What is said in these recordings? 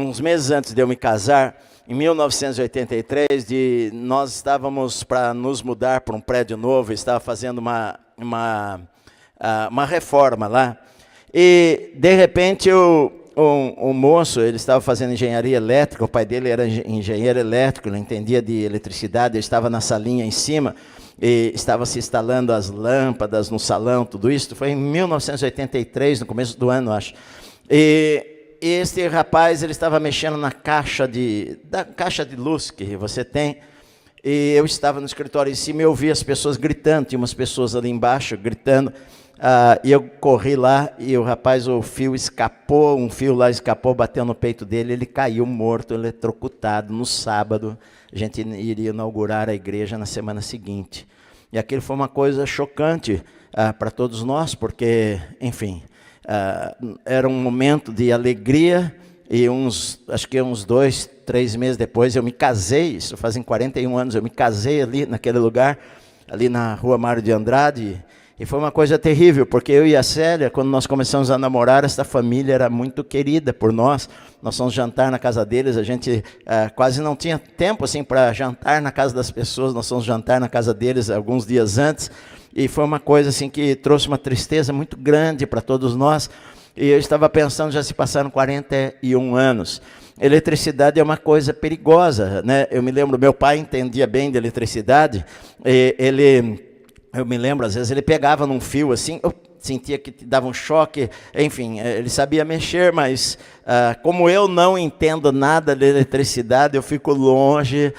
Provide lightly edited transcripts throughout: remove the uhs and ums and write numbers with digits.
uns meses antes de eu me casar, em 1983, nós estávamos para nos mudar para um prédio novo, estava fazendo uma reforma lá. E, de repente, o moço, ele estava fazendo engenharia elétrica, o pai dele era engenheiro elétrico, ele entendia de eletricidade, ele estava na salinha em cima, e estava se instalando as lâmpadas no salão, tudo isso. Foi em 1983, no começo do ano, acho. E este rapaz, ele estava mexendo na caixa de luz que você tem, e eu estava no escritório em cima e eu vi as pessoas gritando, tinha umas pessoas ali embaixo gritando, e eu corri lá e o rapaz, o fio escapou, um fio lá escapou, bateu no peito dele, ele caiu morto, eletrocutado. No sábado, a gente iria inaugurar a igreja na semana seguinte. E aquilo foi uma coisa chocante para todos nós, porque, enfim, era um momento de alegria, e acho que uns 2, 3 meses depois eu me casei, isso fazem 41 anos, eu me casei ali naquele lugar, ali na rua Mário de Andrade, e foi uma coisa terrível, porque eu e a Célia, quando nós começamos a namorar, essa família era muito querida por nós. Nós fomos jantar na casa deles, a gente quase não tinha tempo assim, para jantar na casa das pessoas, nós fomos jantar na casa deles alguns dias antes, e foi uma coisa assim, que trouxe uma tristeza muito grande para todos nós, e eu estava pensando, já se passaram 41 anos. Eletricidade é uma coisa perigosa, né? Eu me lembro, meu pai entendia bem de eletricidade, e eu me lembro, às vezes ele pegava num fio assim, eu sentia que dava um choque, enfim, ele sabia mexer, mas como eu não entendo nada de eletricidade, eu fico longe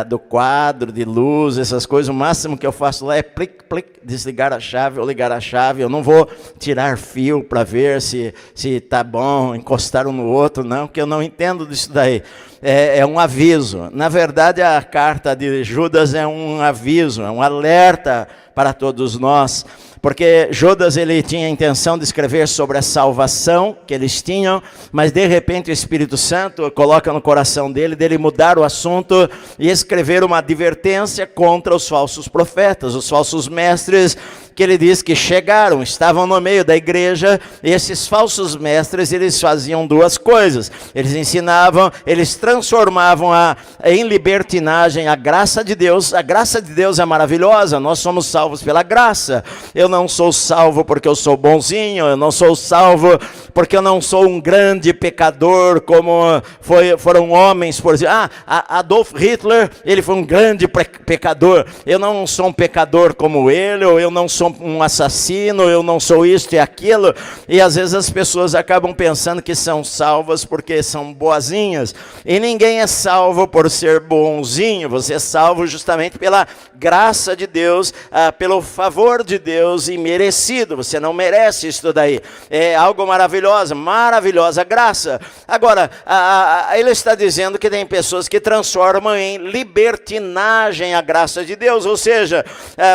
do quadro, de luz, essas coisas. O máximo que eu faço lá é plic, plic, desligar a chave ou ligar a chave. Eu não vou tirar fio para ver se está bom, encostar um no outro, não, porque eu não entendo disso daí. É um aviso. Na verdade, a carta de Judas é um aviso, é um alerta para todos nós, porque Judas, ele tinha a intenção de escrever sobre a salvação que eles tinham, mas de repente o Espírito Santo coloca no coração dele mudar o assunto e escrever uma advertência contra os falsos profetas, os falsos mestres, que ele diz que chegaram, estavam no meio da igreja, e esses falsos mestres, eles faziam duas coisas: eles ensinavam, eles transformavam em libertinagem a graça de Deus. A graça de Deus é maravilhosa, nós somos salvos pela graça. Eu não sou salvo porque eu sou bonzinho, eu não sou salvo porque eu não sou um grande pecador, como foram homens, por exemplo, Adolf Hitler, ele foi um grande pecador. Eu não sou um pecador como ele, ou eu não sou um assassino, eu não sou isto e aquilo, e às vezes as pessoas acabam pensando que são salvas porque são boazinhas, e ninguém é salvo por ser bonzinho. Você é salvo justamente pela graça de Deus, pelo favor de Deus imerecido. Você não merece isso daí, é algo maravilhoso, maravilhosa graça. Agora, ele está dizendo que tem pessoas que transformam em libertinagem a graça de Deus, ou seja,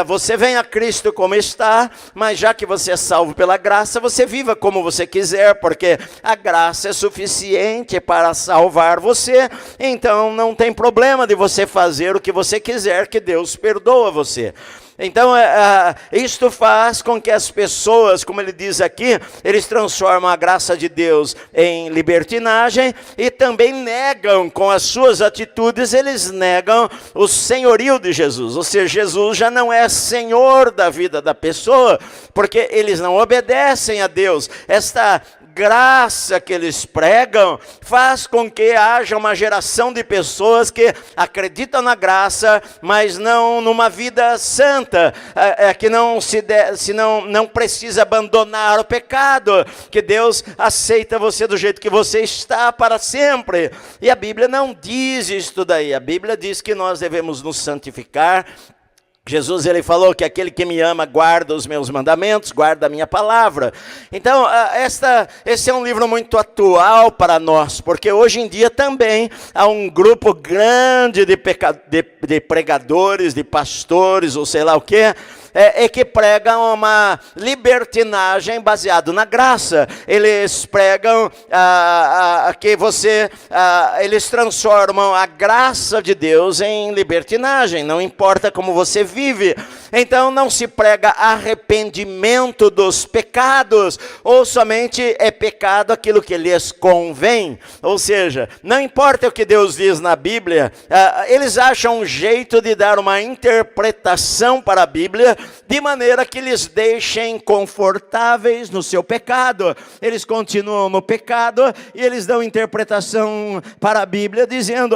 você vem a Cristo como está, mas já que você é salvo pela graça, você viva como você quiser, porque a graça é suficiente para salvar você. Então não tem problema de você fazer o que você quiser, que Deus perdoa você. Então, isto faz com que as pessoas, como ele diz aqui, eles transformam a graça de Deus em libertinagem, e também negam, com as suas atitudes, eles negam o senhorio de Jesus. Ou seja, Jesus já não é senhor da vida da pessoa, porque eles não obedecem a Deus. Esta graça que eles pregam faz com que haja uma geração de pessoas que acreditam na graça, mas não numa vida santa, que não precisa abandonar o pecado, que Deus aceita você do jeito que você está para sempre. E a Bíblia não diz isso daí. A Bíblia diz que nós devemos nos santificar. Jesus, ele falou que aquele que me ama guarda os meus mandamentos, guarda a minha palavra. Então, esse é um livro muito atual para nós, porque hoje em dia também há um grupo grande de pregadores, de pastores, ou sei lá o quê, que pregam uma libertinagem baseada na graça. Eles pregam que eles transformam a graça de Deus em libertinagem, não importa como você vive. Então não se prega arrependimento dos pecados, ou somente é pecado aquilo que lhes convém. Ou seja, não importa o que Deus diz na Bíblia, eles acham um jeito de dar uma interpretação para a Bíblia, de maneira que lhes deixem confortáveis no seu pecado. Eles continuam no pecado e eles dão interpretação para a Bíblia, dizendo,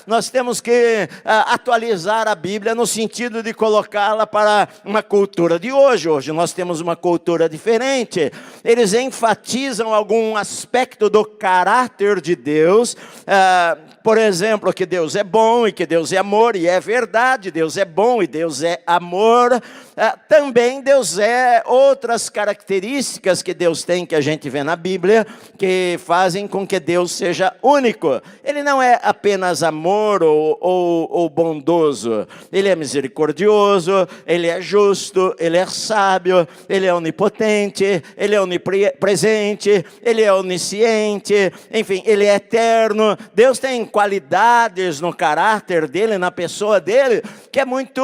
nós temos que atualizar a Bíblia no sentido de colocá-la para uma cultura de hoje. Hoje nós temos uma cultura diferente. Eles enfatizam algum aspecto do caráter de Deus, por exemplo, que Deus é bom e que Deus é amor, e é verdade, Deus é bom e Deus é amor. Também Deus é outras características que Deus tem, que a gente vê na Bíblia, que fazem com que Deus seja único. Ele não é apenas amor ou bondoso, Ele é misericordioso, Ele é justo, Ele é sábio, Ele é onipotente, Ele é onipresente, Ele é onisciente, enfim, Ele é eterno. Deus tem qualidades no caráter dEle, na pessoa dEle, que é muito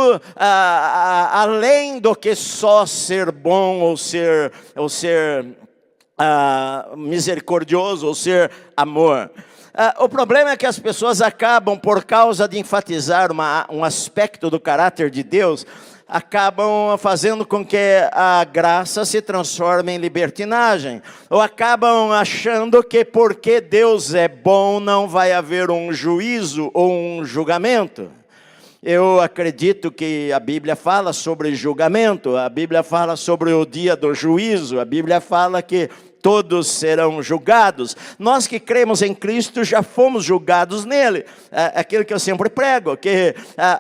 além do que só ser bom ou ser misericordioso ou ser amor. O problema é que as pessoas acabam, por causa de enfatizar um aspecto do caráter de Deus, acabam fazendo com que a graça se transforme em libertinagem, ou acabam achando que porque Deus é bom não vai haver um juízo ou um julgamento. Eu acredito que a Bíblia fala sobre julgamento, a Bíblia fala sobre o dia do juízo, a Bíblia fala que todos serão julgados. Nós que cremos em Cristo já fomos julgados nele. Aquilo que eu sempre prego, que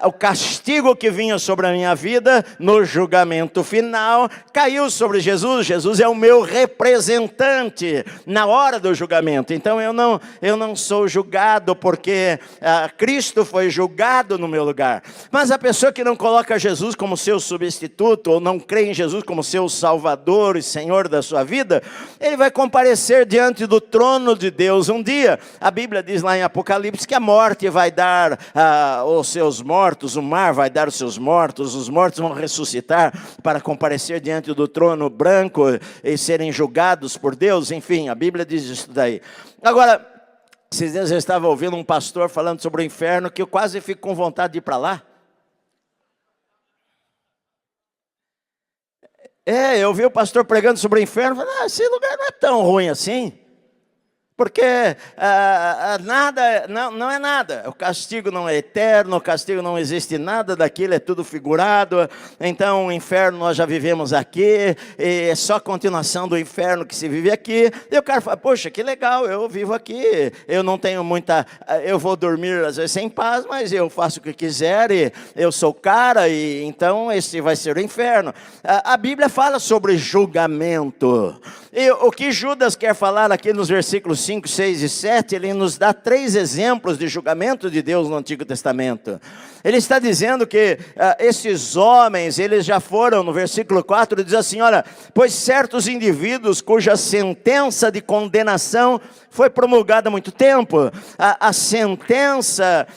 o castigo que vinha sobre a minha vida no julgamento final caiu sobre Jesus. Jesus é o meu representante na hora do julgamento. Então eu não sou julgado porque Cristo foi julgado no meu lugar. Mas a pessoa que não coloca Jesus como seu substituto, ou não crê em Jesus como seu Salvador e Senhor da sua vida, ele vai comparecer diante do trono de Deus um dia. A Bíblia diz lá em Apocalipse que a morte vai dar os seus mortos, o mar vai dar os seus mortos, os mortos vão ressuscitar para comparecer diante do trono branco e serem julgados por Deus. Enfim, a Bíblia diz isso daí. Agora, esses dias eu estava ouvindo um pastor falando sobre o inferno, que eu quase fico com vontade de ir para lá. Eu vi o pastor pregando sobre o inferno, falei, esse lugar não é tão ruim assim, porque nada, não é nada, o castigo não é eterno, o castigo não existe nada daquilo, é tudo figurado. Então o inferno nós já vivemos aqui, e é só a continuação do inferno que se vive aqui. E o cara fala, poxa, que legal, eu vivo aqui, eu não tenho eu vou dormir às vezes sem paz, mas eu faço o que quiser, e eu sou cara, e então esse vai ser o inferno. A Bíblia fala sobre julgamento, e o que Judas quer falar aqui nos versículos 5, 6 e 7, ele nos dá 3 exemplos de julgamento de Deus no Antigo Testamento. Ele está dizendo que esses homens, eles já foram, no versículo 4, diz assim, olha, pois certos indivíduos cuja sentença de condenação foi promulgada há muito tempo. A sentença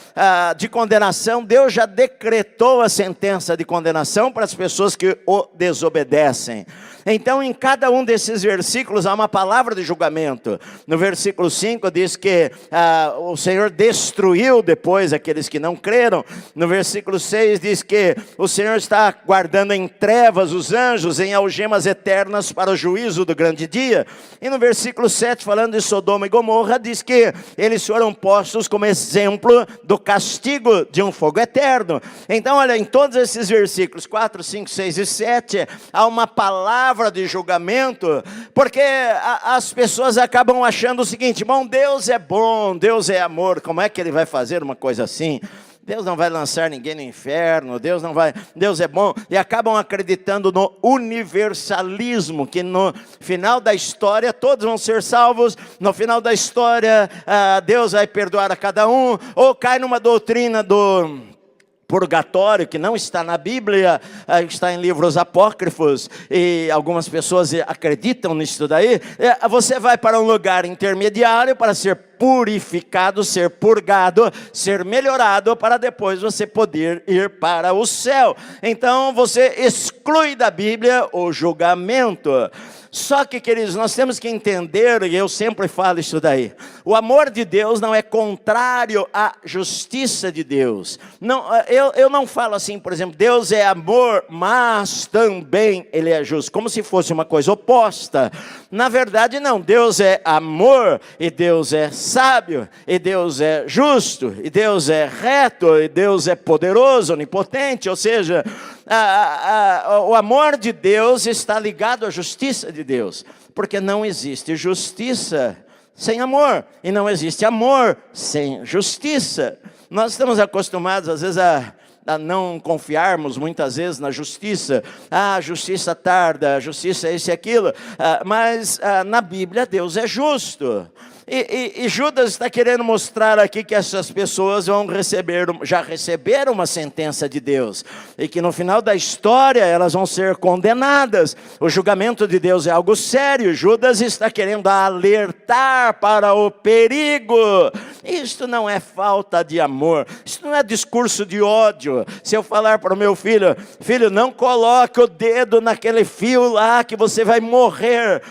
de condenação, Deus já decretou a sentença de condenação para as pessoas que o desobedecem. Então, em cada um desses versículos há uma palavra de julgamento. No versículo 5 diz que o Senhor destruiu depois aqueles que não creram. No versículo 6 diz que o Senhor está guardando em trevas os anjos, em algemas eternas para o juízo do grande dia. E no versículo 7, falando de Sodoma e Gomorra, diz que eles foram postos como exemplo do castigo de um fogo eterno. Então, olha, em todos esses versículos 4, 5, 6 e 7, há uma palavra de julgamento, porque as pessoas acabam achando o seguinte, bom, Deus é bom, Deus é amor, como é que Ele vai fazer uma coisa assim? Deus não vai lançar ninguém no inferno, Deus é bom, e acabam acreditando no universalismo, que no final da história todos vão ser salvos, no final da história Deus vai perdoar a cada um, ou cai numa doutrina purgatório, que não está na Bíblia, está em livros apócrifos, e algumas pessoas acreditam nisso daí. Você vai para um lugar intermediário para ser purificado, ser purgado, ser melhorado, para depois você poder ir para o céu. Então você exclui da Bíblia o julgamento. Só que, queridos, nós temos que entender, e eu sempre falo isso daí, o amor de Deus não é contrário à justiça de Deus. Não, eu não falo assim, por exemplo, Deus é amor, mas também Ele é justo, como se fosse uma coisa oposta. Na verdade não, Deus é amor, e Deus é sábio, e Deus é justo, e Deus é reto, e Deus é poderoso, onipotente, ou seja, o amor de Deus está ligado à justiça de Deus, porque não existe justiça sem amor, e não existe amor sem justiça. Nós estamos acostumados às vezes a não confiarmos muitas vezes na justiça. A justiça tarda, a justiça é isso e aquilo, mas na Bíblia Deus é justo. E Judas está querendo mostrar aqui que essas pessoas já receberam uma sentença de Deus, e que no final da história elas vão ser condenadas. O julgamento de Deus é algo sério. Judas está querendo alertar para o perigo. Isto não é falta de amor, isto não é discurso de ódio. Se eu falar para o meu filho, filho, não coloque o dedo naquele fio lá que você vai morrer,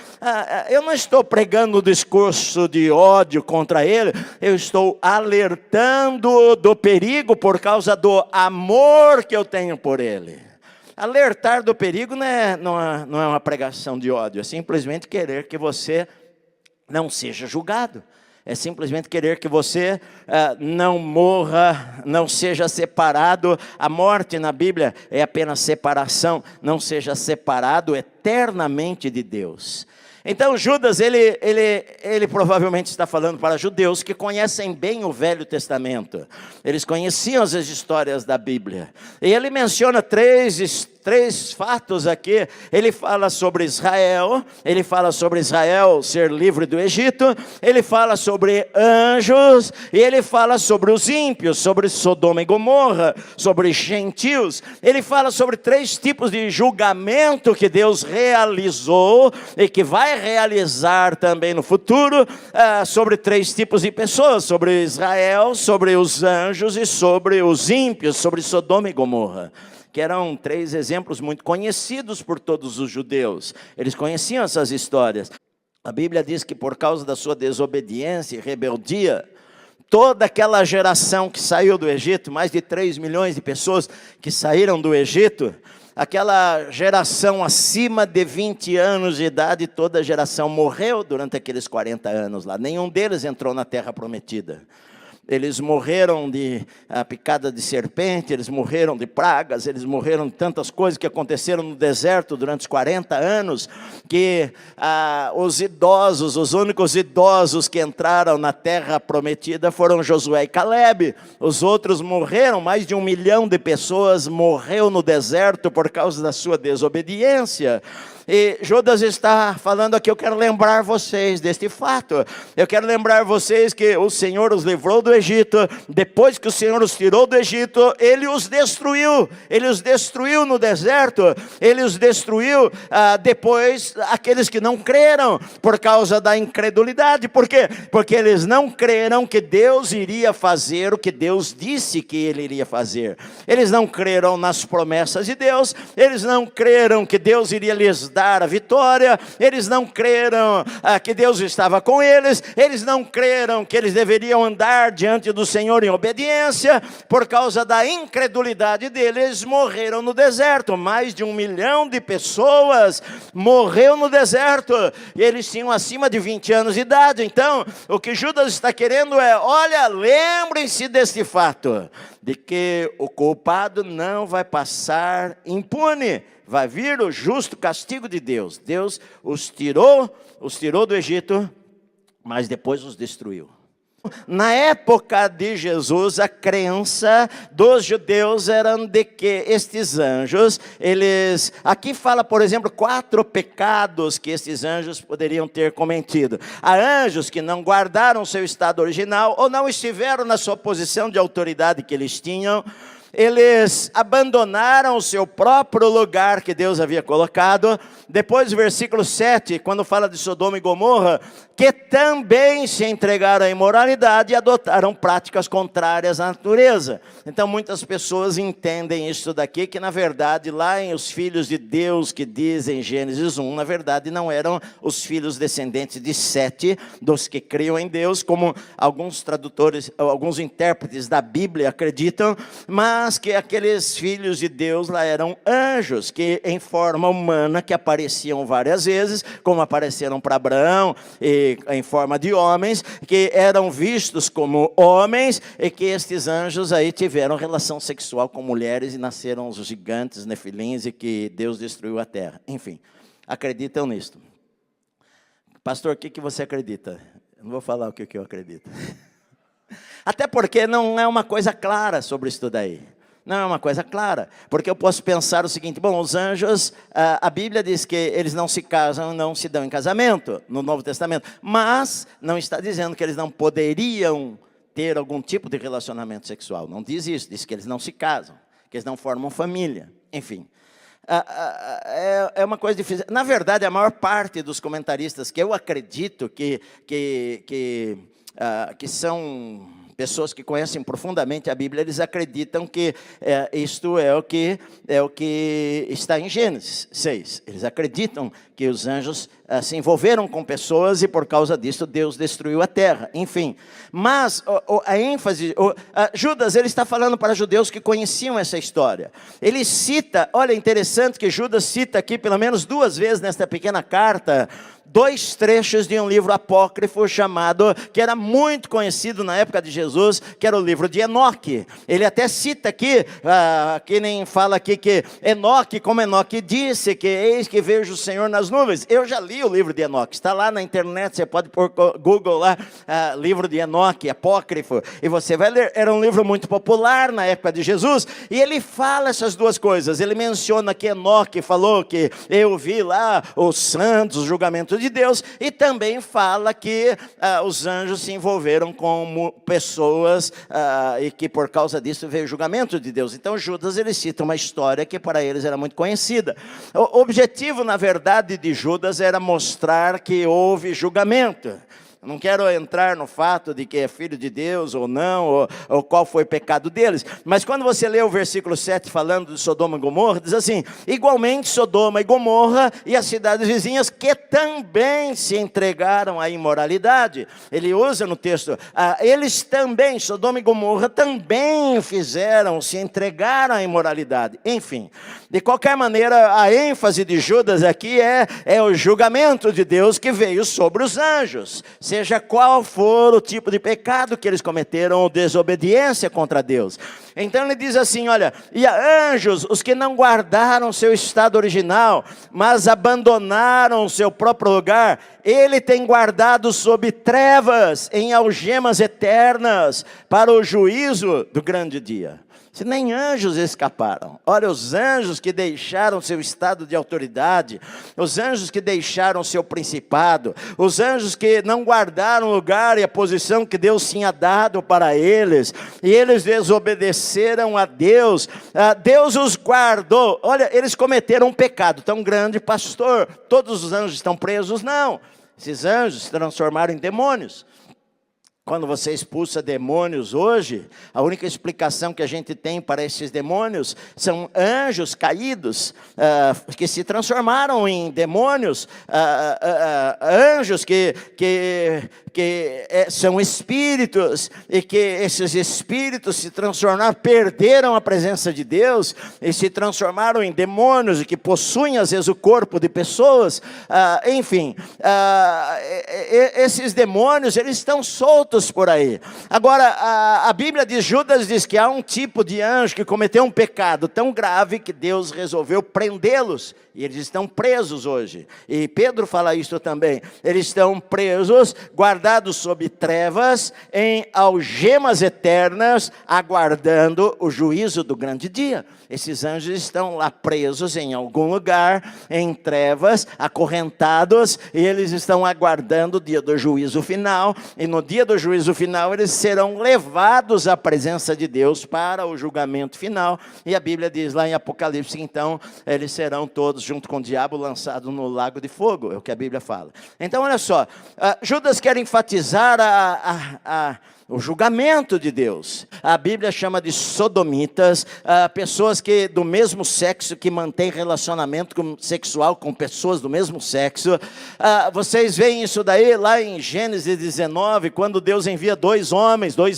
eu não estou pregando o discurso de ódio contra ele, eu estou alertando do perigo por causa do amor que eu tenho por ele. Alertar do perigo não é uma pregação de ódio, é simplesmente querer que você não seja julgado. É simplesmente querer que você não morra, não seja separado. A morte na Bíblia é apenas separação, não seja separado eternamente de Deus. Então Judas, ele provavelmente está falando para judeus que conhecem bem o Velho Testamento. Eles conheciam as histórias da Bíblia. E ele menciona três fatos aqui. Ele fala sobre Israel, ele fala sobre Israel ser livre do Egito, ele fala sobre anjos, e ele fala sobre os ímpios, sobre Sodoma e Gomorra, sobre gentios. Ele fala sobre 3 tipos de julgamento que Deus realizou e que vai realizar também no futuro, sobre 3 tipos de pessoas, sobre Israel, sobre os anjos e sobre os ímpios, sobre Sodoma e Gomorra, que eram 3 exemplos muito conhecidos por todos os judeus. Eles conheciam essas histórias. A Bíblia diz que por causa da sua desobediência e rebeldia, toda aquela geração que saiu do Egito, mais de 3 milhões de pessoas que saíram do Egito, aquela geração acima de 20 anos de idade, toda a geração morreu durante aqueles 40 anos lá. Nenhum deles entrou na terra prometida. Eles morreram de picada de serpente, eles morreram de pragas, eles morreram de tantas coisas que aconteceram no deserto durante os 40 anos, que os únicos idosos que entraram na terra prometida foram Josué e Calebe. Os outros morreram, mais de 1 milhão de pessoas morreu no deserto por causa da sua desobediência. E Judas está falando aqui, eu quero lembrar vocês deste fato. Eu quero lembrar vocês que o Senhor os livrou do Egito. Depois que o Senhor os tirou do Egito, Ele os destruiu. Ele os destruiu no deserto. Ele os destruiu depois aqueles que não creram, por causa da incredulidade. Por quê? Porque eles não creram que Deus iria fazer o que Deus disse que Ele iria fazer. Eles não creram nas promessas de Deus. Eles não creram que Deus iria lhes dar a vitória. Eles não creram que Deus estava com eles. Eles não creram que eles deveriam andar diante do Senhor em obediência. Por causa da incredulidade deles, morreram no deserto. Mais de 1 milhão de pessoas morreu no deserto, e eles tinham acima de 20 anos de idade. Então, o que Judas está querendo é, olha, lembrem-se deste fato, de que o culpado não vai passar impune. Vai vir o justo castigo de Deus. Deus os tirou do Egito, mas depois os destruiu. Na época de Jesus, a crença dos judeus era de que estes anjos, aqui fala, por exemplo, 4 pecados que estes anjos poderiam ter cometido. Há anjos que não guardaram seu estado original, ou não estiveram na sua posição de autoridade que eles tinham. eles abandonaram o seu próprio lugar que Deus havia colocado. Depois, versículo 7, quando fala de Sodoma e Gomorra, que também se entregaram à imoralidade e adotaram práticas contrárias à natureza. Então, muitas pessoas entendem isso daqui, que na verdade, lá em os filhos de Deus, que dizem em Gênesis 1, na verdade não eram os filhos descendentes de Sete, dos que criam em Deus, como alguns tradutores, alguns intérpretes da Bíblia acreditam, mas que aqueles filhos de Deus lá eram anjos, que em forma humana, que apareciam várias vezes, como apareceram para Abraão, e em forma de homens, que eram vistos como homens, e que estes anjos aí tiveram relação sexual com mulheres, e nasceram os gigantes, nefilins, e que Deus destruiu a terra. Enfim, acreditam nisto. Pastor, o que você acredita? Eu não vou falar o que eu acredito. Até porque não é uma coisa clara sobre isso daí. Não é uma coisa clara, porque eu posso pensar o seguinte: bom, os anjos, a Bíblia diz que eles não se casam, não se dão em casamento, no Novo Testamento, mas não está dizendo que eles não poderiam ter algum tipo de relacionamento sexual. Não diz isso, diz que eles não se casam, que eles não formam família, enfim. É uma coisa difícil. Na verdade, a maior parte dos comentaristas que eu acredito que são pessoas que conhecem profundamente a Bíblia, eles acreditam que isto é o que está em Gênesis 6. Eles acreditam que os anjos se envolveram com pessoas e por causa disso Deus destruiu a terra. Enfim, mas a ênfase, Judas, ele está falando para judeus que conheciam essa história. Ele cita, olha, interessante que Judas cita aqui pelo menos 2 vezes nesta pequena carta, 2 trechos de um livro apócrifo chamado, que era muito conhecido na época de Jesus, que era o livro de Enoque. Ele até cita aqui, que nem fala aqui que Enoque, como Enoque disse, que eis que vejo o Senhor nas nuvens. Eu já li o livro de Enoque, está lá na internet, você pode pôr Google lá, livro de Enoque, apócrifo, e você vai ler. Era um livro muito popular na época de Jesus, e ele fala essas 2 coisas. Ele menciona que Enoque falou que eu vi lá os santos, o julgamento de Deus, e também fala que os anjos se envolveram com pessoas e que por causa disso veio o julgamento de Deus. Então Judas, ele cita uma história que para eles era muito conhecida. O objetivo, na verdade, de Judas era mostrar que houve julgamento. Não quero entrar no fato de que é filho de Deus ou não, ou qual foi o pecado deles. Mas quando você lê o versículo 7 falando de Sodoma e Gomorra, diz assim: igualmente Sodoma e Gomorra e as cidades vizinhas que também se entregaram à imoralidade. Ele usa no texto, eles também, Sodoma e Gomorra também se entregaram à imoralidade. Enfim, de qualquer maneira, a ênfase de Judas aqui é o julgamento de Deus que veio sobre os anjos. Seja qual for o tipo de pecado que eles cometeram, ou desobediência contra Deus. Então ele diz assim, olha, e a anjos, os que não guardaram seu estado original, mas abandonaram seu próprio lugar, ele tem guardado sob trevas, em algemas eternas, para o juízo do grande dia. Se nem anjos escaparam. Olha, os anjos que deixaram seu estado de autoridade, os anjos que deixaram seu principado, os anjos que não guardaram o lugar e a posição que Deus tinha dado para eles, e eles desobedeceram a Deus, Deus os guardou. Olha, eles cometeram um pecado tão grande, pastor, todos os anjos estão presos? Não, esses anjos se transformaram em demônios. Quando você expulsa demônios hoje, a única explicação que a gente tem para esses demônios são anjos caídos, que se transformaram em demônios, anjos que são espíritos, e que esses espíritos se transformaram, perderam a presença de Deus, e se transformaram em demônios, e que possuem às vezes o corpo de pessoas, enfim, esses demônios, eles estão soltos por aí. Agora, a Bíblia de Judas diz que há um tipo de anjo que cometeu um pecado tão grave que Deus resolveu prendê-los, e eles estão presos hoje. E Pedro fala isso também. Eles estão presos, guardados sob trevas, em algemas eternas, aguardando o juízo do grande dia. Esses anjos estão lá presos em algum lugar, em trevas, acorrentados, e eles estão aguardando o dia do juízo final. E no dia do juízo final, eles serão levados à presença de Deus para o julgamento final. E a Bíblia diz lá em Apocalipse, então, eles serão todos, junto com o diabo, lançados no lago de fogo. É o que a Bíblia fala. Então, olha só, Judas quer enfatizar o julgamento de Deus. A Bíblia chama de sodomitas, pessoas que do mesmo sexo, que mantêm relacionamento sexual com pessoas do mesmo sexo. Vocês veem isso daí lá em Gênesis 19, quando Deus envia dois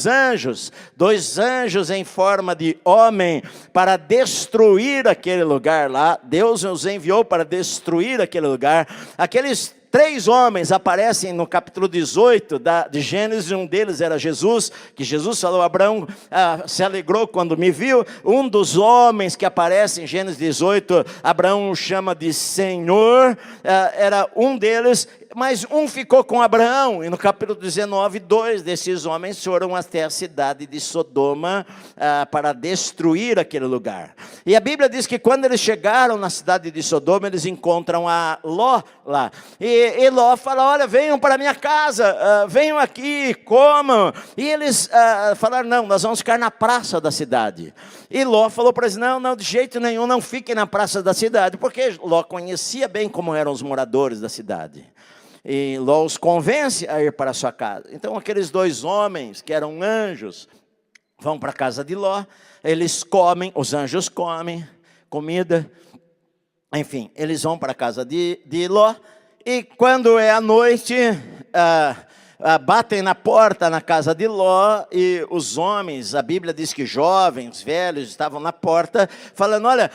anjos em forma de homem, para destruir aquele lugar lá. Deus os enviou para destruir aquele lugar. Aqueles 3 homens aparecem no capítulo 18 de Gênesis. Um deles era Jesus, que Jesus falou: Abraão se alegrou quando me viu. Um dos homens que aparece em Gênesis 18, Abraão o chama de Senhor, era um deles. Mas um ficou com Abraão, e no capítulo 19, 2 desses homens foram até a cidade de Sodoma para destruir aquele lugar. E a Bíblia diz que quando eles chegaram na cidade de Sodoma, eles encontram a Ló lá. E Ló fala: olha, venham para a minha casa, venham aqui, comam. E eles falaram: não, nós vamos ficar na praça da cidade. E Ló falou para eles: não, de jeito nenhum, não fiquem na praça da cidade, porque Ló conhecia bem como eram os moradores da cidade. E Ló os convence a ir para a sua casa. Então aqueles 2 homens, que eram anjos, vão para a casa de Ló. Eles comem, os anjos comem comida. Enfim, eles vão para a casa de Ló. E quando é a noite, batem na porta na casa de Ló, e os homens, a Bíblia diz que jovens, velhos, estavam na porta, falando: olha,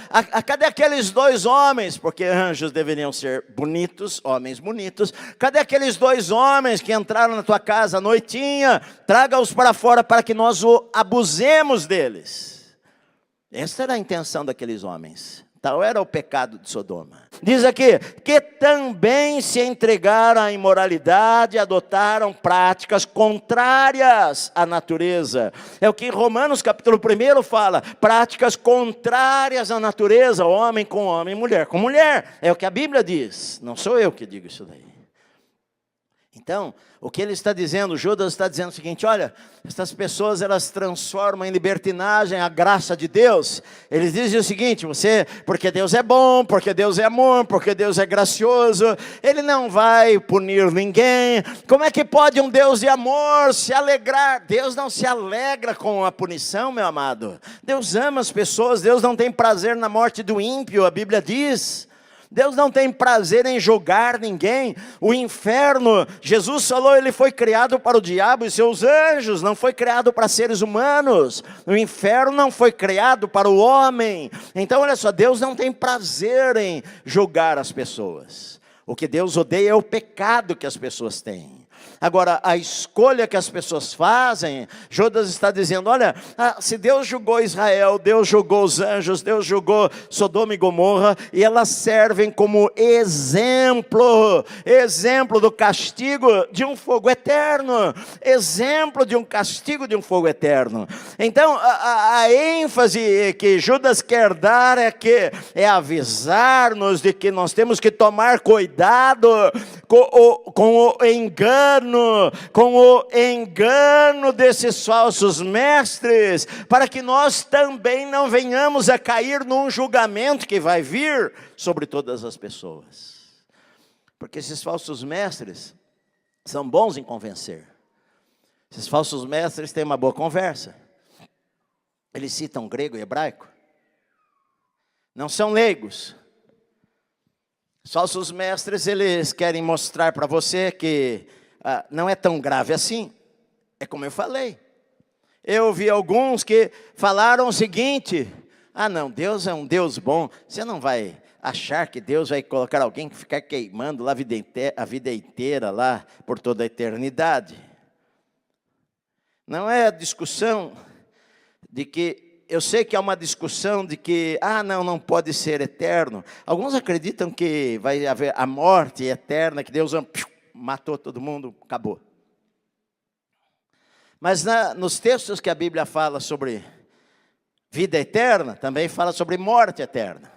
cadê aqueles 2 homens? Porque anjos deveriam ser bonitos, homens bonitos. Cadê aqueles 2 homens que entraram na tua casa à noitinha? Traga-os para fora para que nós abusemos deles. Essa era a intenção daqueles homens. Tal era o pecado de Sodoma. Diz aqui, que também se entregaram à imoralidade, adotaram práticas contrárias à natureza. É o que Romanos capítulo 1 fala: práticas contrárias à natureza, homem com homem, mulher com mulher. É o que a Bíblia diz, não sou eu que digo isso daí. Então, o que ele está dizendo, Judas está dizendo o seguinte: olha, essas pessoas, elas transformam em libertinagem a graça de Deus. Eles dizem o seguinte: porque Deus é bom, porque Deus é amor, porque Deus é gracioso, Ele não vai punir ninguém. Como é que pode um Deus de amor se alegrar? Deus não se alegra com a punição, meu amado. Deus ama as pessoas, Deus não tem prazer na morte do ímpio, a Bíblia diz. Deus não tem prazer em julgar ninguém. O inferno, Jesus falou, ele foi criado para o diabo e seus anjos, não foi criado para seres humanos. O inferno não foi criado para o homem. Então olha só, Deus não tem prazer em julgar as pessoas. O que Deus odeia é o pecado que as pessoas têm. Agora, a escolha que as pessoas fazem, Judas está dizendo: olha, se Deus julgou Israel, Deus julgou os anjos, Deus julgou Sodoma e Gomorra, e elas servem como exemplo do castigo de um fogo eterno, exemplo de um castigo de um fogo eterno. Então, a ênfase que Judas quer dar é avisar-nos de que nós temos que tomar cuidado com o engano desses falsos mestres, para que nós também não venhamos a cair num julgamento que vai vir sobre todas as pessoas. Porque esses falsos mestres são bons em convencer. Esses falsos mestres têm uma boa conversa. Eles citam grego e hebraico. Não são leigos. Os falsos mestres, eles querem mostrar para você que não é tão grave assim. É como eu falei. Eu ouvi alguns que falaram o seguinte: não, Deus é um Deus bom. Você não vai achar que Deus vai colocar alguém que ficar queimando lá a vida inteira, lá por toda a eternidade. Não é a discussão de que... Eu sei que há uma discussão de que, não pode ser eterno. Alguns acreditam que vai haver a morte eterna, que Deus matou todo mundo, acabou. Mas nos textos que a Bíblia fala sobre vida eterna, também fala sobre morte eterna.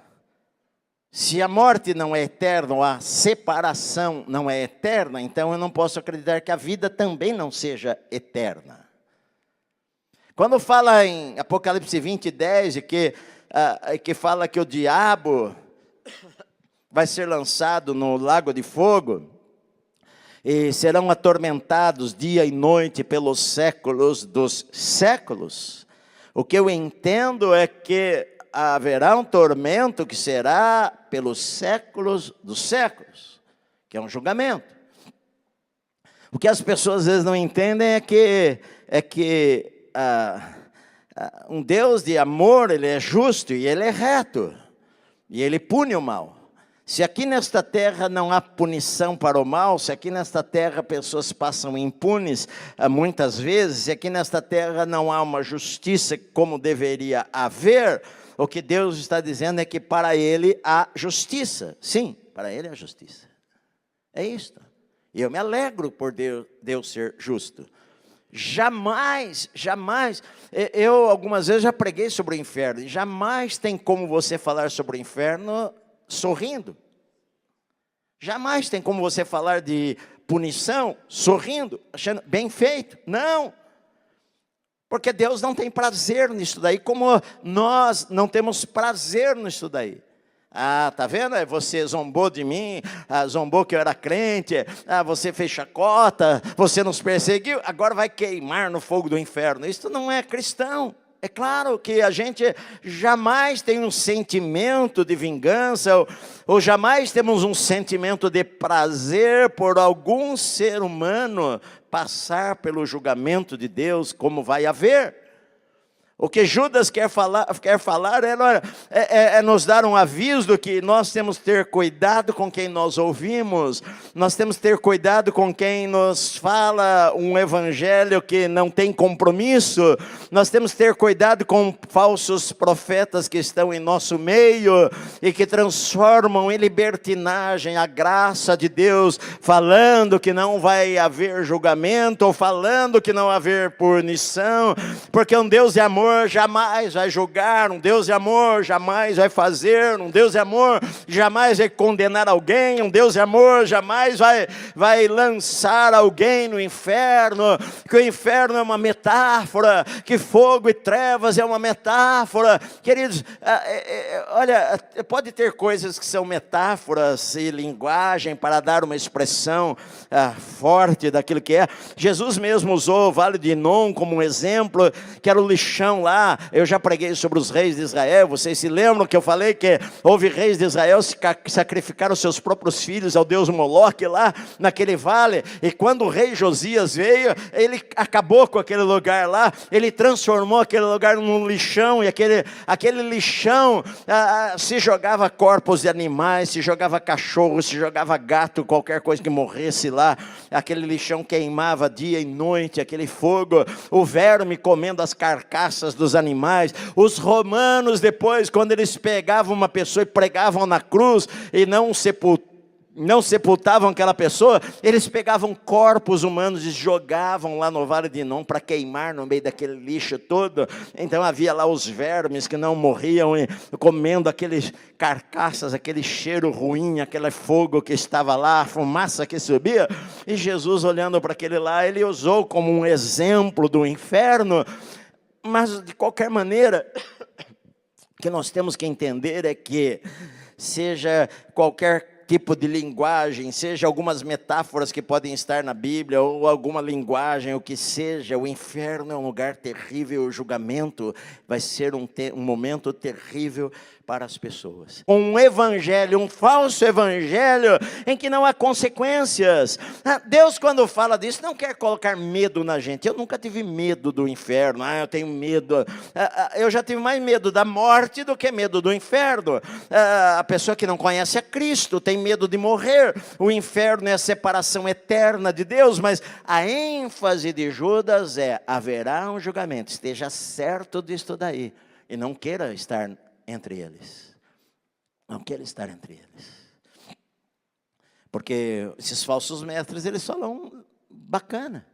Se a morte não é eterna, ou a separação não é eterna, então eu não posso acreditar que a vida também não seja eterna. Quando fala em Apocalipse 20:10, que fala que o diabo vai ser lançado no lago de fogo, e serão atormentados dia e noite pelos séculos dos séculos, o que eu entendo é que haverá um tormento que será pelos séculos dos séculos, que é um julgamento. O que as pessoas às vezes não entendem é que um Deus de amor, Ele é justo e Ele é reto, e Ele pune o mal. Se aqui nesta terra não há punição para o mal, se aqui nesta terra pessoas passam impunes muitas vezes, se aqui nesta terra não há uma justiça como deveria haver, o que Deus está dizendo é que para Ele há justiça. Sim, para Ele há justiça. É isto. E eu me alegro por Deus ser justo. Jamais, eu algumas vezes já preguei sobre o inferno, e jamais tem como você falar sobre o inferno sorrindo. Jamais tem como você falar de punição sorrindo, achando bem feito. Não. Porque Deus não tem prazer nisso daí, como nós não temos prazer nisso daí. Tá vendo? Você zombou de mim, zombou que eu era crente, você fez chacota, você nos perseguiu, agora vai queimar no fogo do inferno. Isso não é cristão. É claro que a gente jamais tem um sentimento de vingança, ou jamais temos um sentimento de prazer por algum ser humano passar pelo julgamento de Deus, como vai haver. O que Judas quer falar é nos dar um aviso que nós temos que ter cuidado com quem nós ouvimos, nós temos que ter cuidado com quem nos fala um evangelho que não tem compromisso, nós temos que ter cuidado com falsos profetas que estão em nosso meio e que transformam em libertinagem a graça de Deus, falando que não vai haver julgamento, ou falando que não vai haver punição, porque um Deus de amor jamais vai julgar, um Deus de amor jamais vai fazer, um Deus de amor jamais vai condenar alguém, um Deus de amor jamais vai lançar alguém no inferno, que o inferno é uma metáfora, que fogo e trevas é uma metáfora. Queridos, olha, pode ter coisas que são metáforas e linguagem para dar uma expressão forte daquilo que é. Jesus mesmo usou o Vale de Inom como um exemplo, que era o lixão lá. Eu já preguei sobre os reis de Israel, vocês se lembram que eu falei que houve reis de Israel que sacrificaram seus próprios filhos ao deus Moloque lá naquele vale, e quando o rei Josias veio, ele acabou com aquele lugar lá, ele transformou aquele lugar num lixão, e aquele lixão se jogava corpos de animais, se jogava cachorro, se jogava gato, qualquer coisa que morresse lá, aquele lixão queimava dia e noite, aquele fogo, o verme comendo as carcaças dos animais. Os romanos depois, quando eles pegavam uma pessoa e pregavam na cruz e não sepultavam aquela pessoa, eles pegavam corpos humanos e jogavam lá no Vale de Inom para queimar no meio daquele lixo todo. Então havia lá os vermes que não morriam comendo aqueles carcaças, aquele cheiro ruim, aquele fogo que estava lá, a fumaça que subia. E Jesus, olhando para aquele lá, ele usou como um exemplo do inferno. Mas de qualquer maneira, o que nós temos que entender é que, seja qualquer tipo de linguagem, seja algumas metáforas que podem estar na Bíblia, ou alguma linguagem, o que seja, o inferno é um lugar terrível, o julgamento vai ser um momento terrível para as pessoas. Um evangelho, um falso evangelho, em que não há consequências. Deus, quando fala disso, não quer colocar medo na gente. Eu nunca tive medo do inferno. Eu tenho medo. Eu já tive mais medo da morte do que medo do inferno. A pessoa que não conhece a Cristo tem medo de morrer. O inferno é a separação eterna de Deus, mas a ênfase de Judas é: haverá um julgamento. Esteja certo disto daí e não queira estar entre eles. Não queira estar entre eles. Porque esses falsos mestres, eles falam bacana.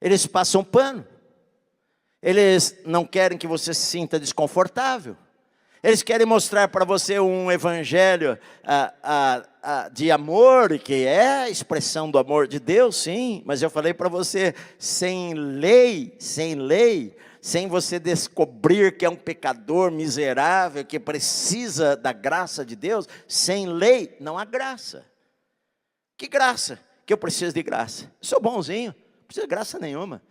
Eles passam pano. Eles não querem que você se sinta desconfortável. Eles querem mostrar para você um evangelho de amor, que é a expressão do amor de Deus, sim. Mas eu falei para você, sem lei, sem você descobrir que é um pecador miserável, que precisa da graça de Deus, sem lei não há graça. Que graça? Que eu preciso de graça. Eu sou bonzinho, não preciso de graça nenhuma.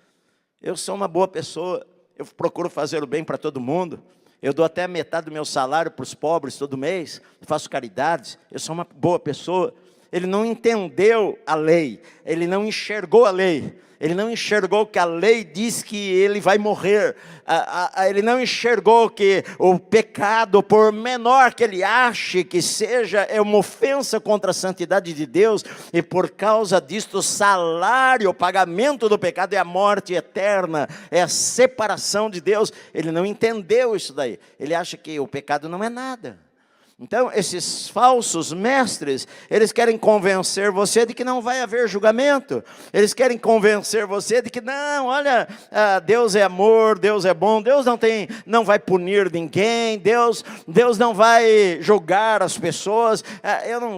Eu sou uma boa pessoa, eu procuro fazer o bem para todo mundo. Eu dou até metade do meu salário para os pobres todo mês, faço caridades, eu sou uma boa pessoa. Ele não entendeu a lei, ele não enxergou a lei. Ele não enxergou que a lei diz que ele vai morrer. Ele não enxergou que o pecado, por menor que ele ache que seja, é uma ofensa contra a santidade de Deus. E por causa disto, o salário, o pagamento do pecado é a morte eterna, é a separação de Deus. Ele não entendeu isso daí. Ele acha que o pecado não é nada. Então, esses falsos mestres, eles querem convencer você de que não vai haver julgamento. Eles querem convencer você de que não, olha, Deus é amor, Deus é bom, Deus não vai punir ninguém, Deus não vai julgar as pessoas.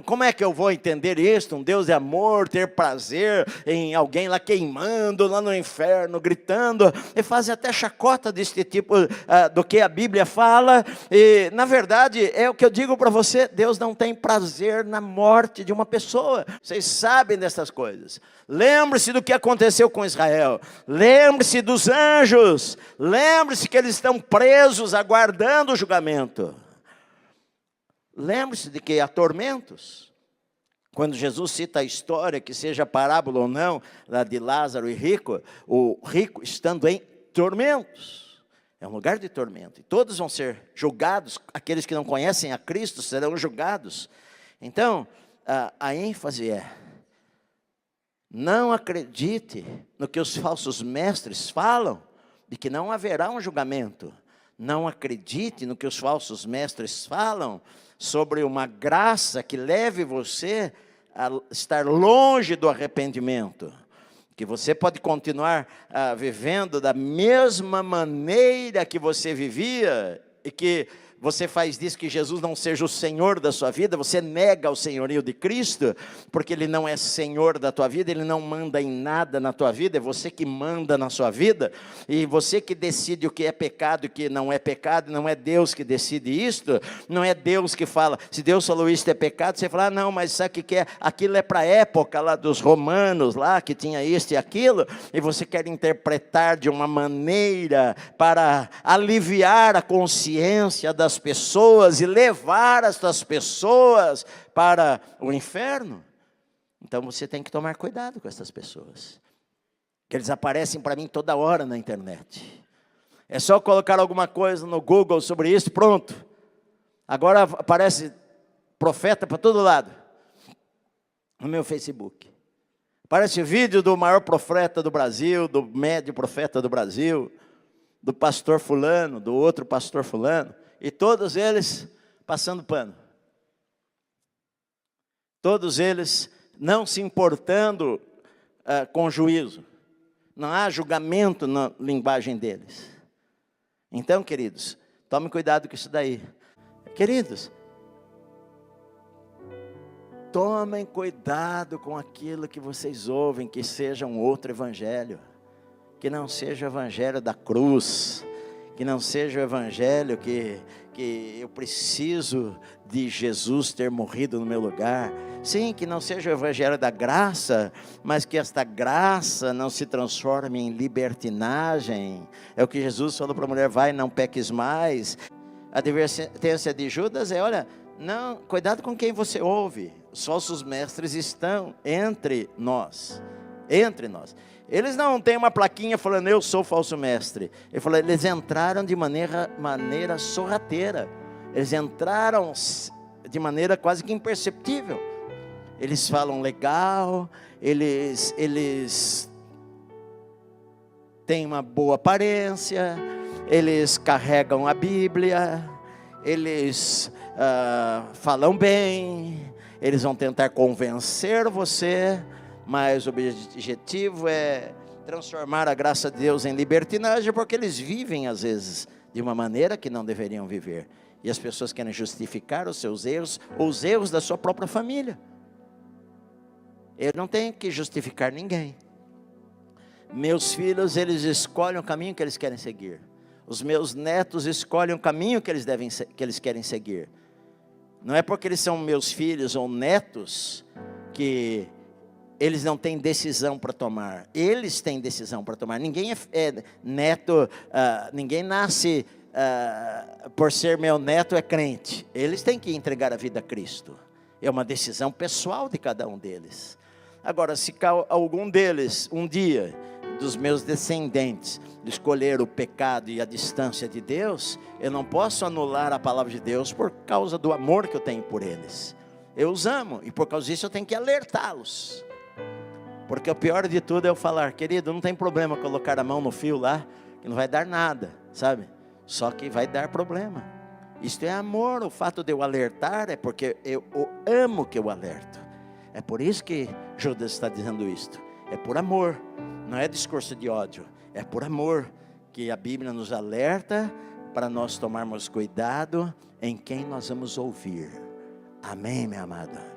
Como é que eu vou entender isso? Um Deus é amor, ter prazer em alguém lá queimando, lá no inferno, gritando. E fazem até chacota desse tipo do que a Bíblia fala. E, na verdade, é o que eu digo para você, Deus não tem prazer na morte de uma pessoa. Vocês sabem dessas coisas. Lembre-se do que aconteceu com Israel. Lembre-se dos anjos. Lembre-se que eles estão presos, aguardando o julgamento. Lembre-se de que há tormentos. Quando Jesus cita a história, que seja parábola ou não, lá de Lázaro e rico, o rico estando em tormentos. É um lugar de tormento, e todos vão ser julgados, aqueles que não conhecem a Cristo serão julgados. Então, a ênfase é, não acredite no que os falsos mestres falam, de que não haverá um julgamento. Não acredite no que os falsos mestres falam, sobre uma graça que leve você a estar longe do arrependimento. Que você pode continuar vivendo da mesma maneira que você vivia, e que você faz disso que Jesus não seja o Senhor da sua vida, você nega o senhorio de Cristo, porque Ele não é Senhor da tua vida, Ele não manda em nada na tua vida, é você que manda na sua vida, e você que decide o que é pecado e o que não é pecado, não é Deus que decide isto, não é Deus que fala, se Deus falou isto é pecado, você fala, não, mas sabe o que é? Aquilo é para a época lá dos romanos, lá que tinha isto e aquilo, e você quer interpretar de uma maneira para aliviar a consciência das pessoas e levar essas pessoas para o inferno. Então você tem que tomar cuidado com essas pessoas, que eles aparecem para mim toda hora na internet. É só colocar alguma coisa no Google sobre isso, pronto. Agora aparece profeta para todo lado no meu Facebook. Aparece vídeo do maior profeta do Brasil, do médio profeta do Brasil, do pastor fulano, do outro pastor fulano. E todos eles passando pano. Todos eles não se importando com juízo. Não há julgamento na linguagem deles. Então, queridos, tome cuidado com isso daí. Queridos, tomem cuidado com aquilo que vocês ouvem, que seja um outro evangelho. Que não seja o evangelho da cruz. Que não seja o evangelho que eu preciso de Jesus ter morrido no meu lugar. Sim, que não seja o evangelho da graça, mas que esta graça não se transforme em libertinagem. É o que Jesus falou para a mulher, vai, não peques mais. A advertência de Judas é, olha, não, cuidado com quem você ouve. Os falsos mestres estão entre nós. Entre nós. Eles não têm uma plaquinha falando, eu sou falso mestre. Ele falou, eles entraram de maneira sorrateira. Eles entraram de maneira quase que imperceptível. Eles falam legal, eles têm uma boa aparência, eles carregam a Bíblia, eles falam bem, eles vão tentar convencer você, mas o objetivo é transformar a graça de Deus em libertinagem, porque eles vivem às vezes de uma maneira que não deveriam viver. E as pessoas querem justificar os seus erros, ou os erros da sua própria família. Eu não tenho que justificar ninguém. Meus filhos, eles escolhem o caminho que eles querem seguir. Os meus netos escolhem o caminho que eles querem seguir. Não é porque eles são meus filhos ou netos que eles não têm decisão para tomar. Eles têm decisão para tomar. Ninguém é neto, ninguém nasce por ser meu neto é crente. Eles têm que entregar a vida a Cristo. É uma decisão pessoal de cada um deles. Agora, se algum deles, um dia, dos meus descendentes, escolher o pecado e a distância de Deus, eu não posso anular a palavra de Deus por causa do amor que eu tenho por eles. Eu os amo, e por causa disso eu tenho que alertá-los. Porque o pior de tudo é eu falar, querido, não tem problema colocar a mão no fio lá, que não vai dar nada, sabe? Só que vai dar problema. Isto é amor. O fato de eu alertar é porque eu amo que eu alerto. É por isso que Judas está dizendo isto. É por amor, não é discurso de ódio. É por amor que a Bíblia nos alerta para nós tomarmos cuidado em quem nós vamos ouvir. Amém, minha amada?